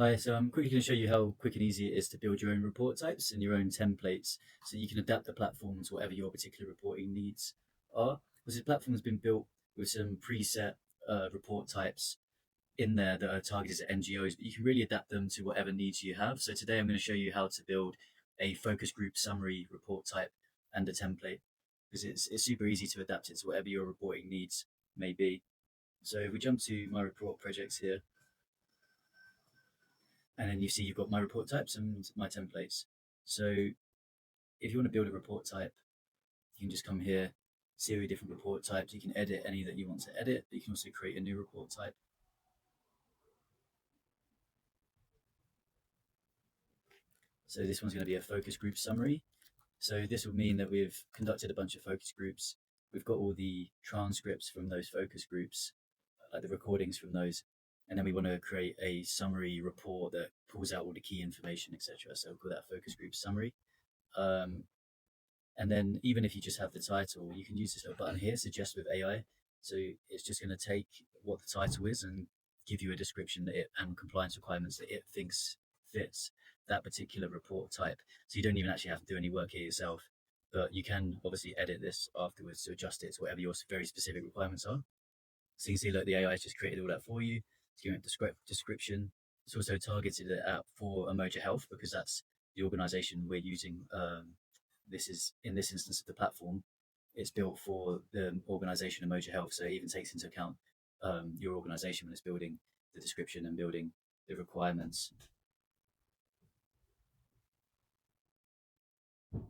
Hi, so I'm quickly going to show you how quick and easy it is to build your own report types and your own templates so you can adapt the platform to whatever your particular reporting needs are. Because the platform has been built with some preset report types in there that are targeted at NGOs, but you can really adapt them to whatever needs you have. So today I'm going to show you how to build a focus group summary report type and a template because it's super easy to adapt it to whatever your reporting needs may be. So if we jump to my report projects here, and then you see you've got my report types and my templates. So if you want to build a report type, you can just come here, see your different report types. You can edit any that you want to edit, but you can also create a new report type. So this one's going to be a focus group summary. So this will mean that we've conducted a bunch of focus groups. We've got all the transcripts from those focus groups, like the recordings from those. And then we want to create a summary report that pulls out all the key information, etc. So we'll call that focus group summary. And then even if you just have the title, you can use this little button here, suggest with AI. So it's just going to take what the title is and give you a description that and compliance requirements that it thinks fits that particular report type. So you don't even actually have to do any work here yourself, but you can obviously edit this afterwards to adjust it to whatever your very specific requirements are. So you can see that the AI has just created all that for you. It's giving it the description. It's also targeted it out for Emoja Health because that's the organization we're using. This is, in this instance of the platform, it's built for the organization Emoja Health. So it even takes into account your organization when it's building the description and building the requirements.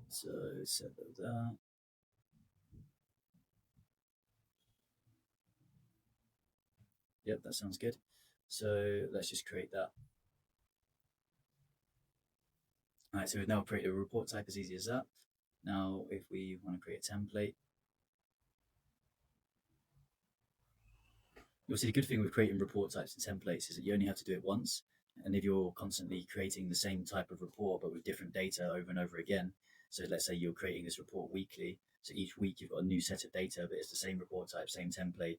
So set that. Yep, that sounds good. So let's just create that. All right, so we've now created a report type as easy as that. Now, if we want to create a template, you'll see the good thing with creating report types and templates is that you only have to do it once. And if you're constantly creating the same type of report but with different data over and over again, so let's say you're creating this report weekly, so each week you've got a new set of data, but it's the same report type, same template.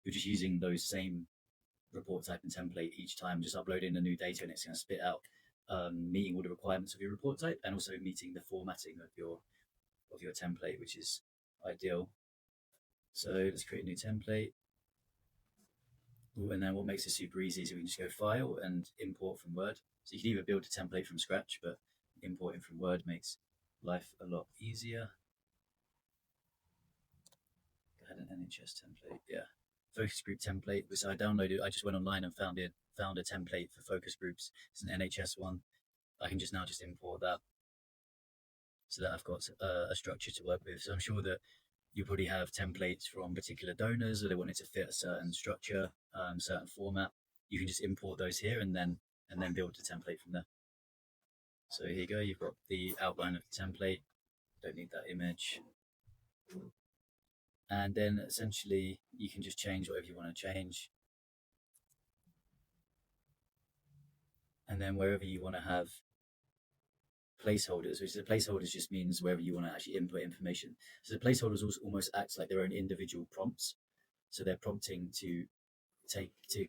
You're just using those same report type and template each time, just uploading the new data, and it's going to spit out meeting all the requirements of your report type and also meeting the formatting of your template, which is ideal. So let's create a new template. Ooh, and then what makes it super easy is we can just go File and Import from Word. So you can either build a template from scratch, but importing from Word makes life a lot easier. Go ahead, an NHS template, yeah. Focus group template, which I downloaded. I just went online and found a template for focus groups. It's an NHS one. I can just import that so that I've got a structure to work with. So I'm sure that you probably have templates from particular donors or they want it to fit a certain structure, certain format. You can just import those here and then build the template from there. So here you go, you've got the outline of the template. Don't need that image. And then essentially you can just change whatever you want to change. And then wherever you want to have placeholders, which the placeholders just means wherever you want to actually input information. So the placeholders also almost act like their own individual prompts. So they're prompting to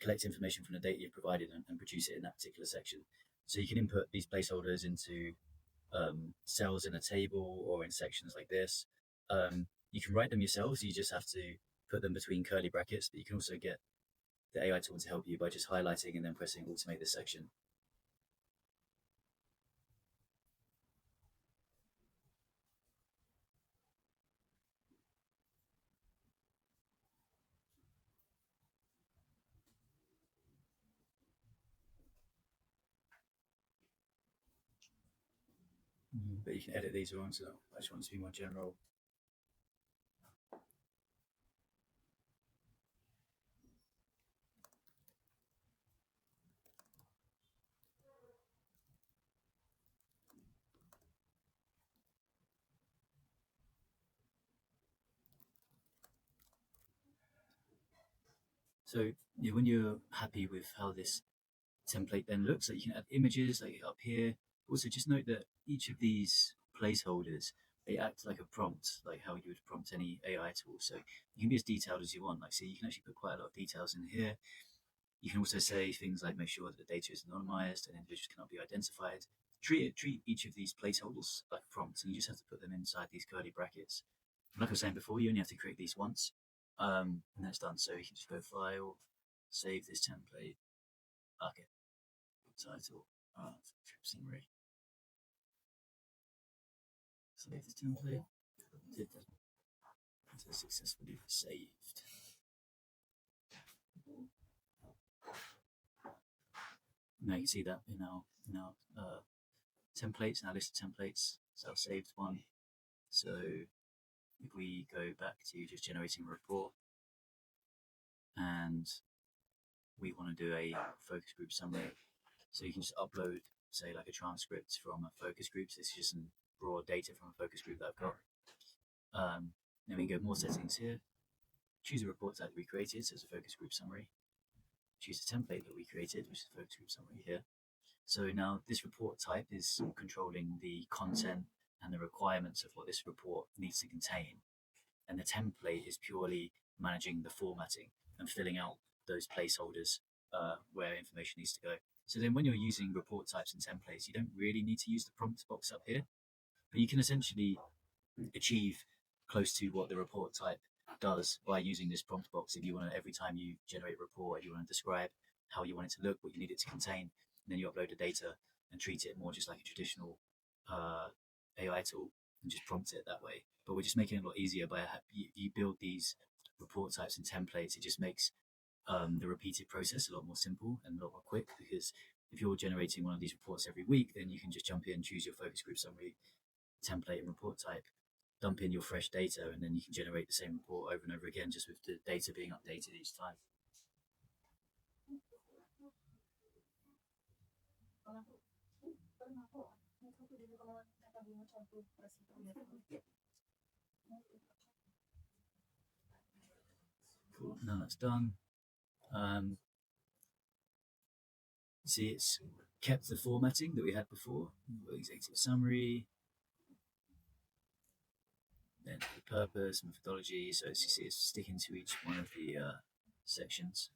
collect information from the data you've provided and produce it in that particular section. So you can input these placeholders into cells in a table or in sections like this. You can write them yourself, so you just have to put them between curly brackets, but you can also get the AI tool to help you by just highlighting and then pressing automate this section. But you can edit these around, so I just want it to be more general. So when you're happy with how this template then looks, like you can add images like up here. Also, just note that each of these placeholders, they act like a prompt, like how you would prompt any AI tool. So you can be as detailed as you want. Like, see, you can actually put quite a lot of details in here. You can also say things like make sure that the data is anonymized and individuals cannot be identified. Treat each of these placeholders like prompts, and you just have to put them inside these curly brackets. Like I was saying before, you only have to create these once, and that's done. So you can just go File, save this template. Okay, title, summary. Save the template. Did that. So successfully saved. Now you can see that in our templates, in our list of templates. So I've saved one. So if we go back to just generating a report, and we want to do a focus group summary, so you can just upload, say, like a transcript from a focus group. So this is just some raw data from a focus group that I've got. Then we go more settings here. Choose a report type that we created, so it's a focus group summary. Choose a template that we created, which is a focus group summary here. So now this report type is controlling the content and the requirements of what this report needs to contain. And the template is purely managing the formatting and filling out those placeholders where information needs to go. So then when you're using report types and templates, you don't really need to use the prompt box up here, but you can essentially achieve close to what the report type does by using this prompt box. If you want to, every time you generate a report, you want to describe how you want it to look, what you need it to contain, and then you upload the data and treat it more just like a traditional AI tool and just prompt it that way. But we're just making it a lot easier by you build these report types and templates. It just makes the repeated process a lot more simple and a lot more quick, because if you're generating one of these reports every week, then you can just jump in, choose your focus group summary, template and report type, dump in your fresh data, and then you can generate the same report over and over again, just with the data being updated each time. Cool. Now that's done. See, it's kept the formatting that we had before. Executive summary, then the purpose, methodology. So as you see, it's sticking to each one of the sections.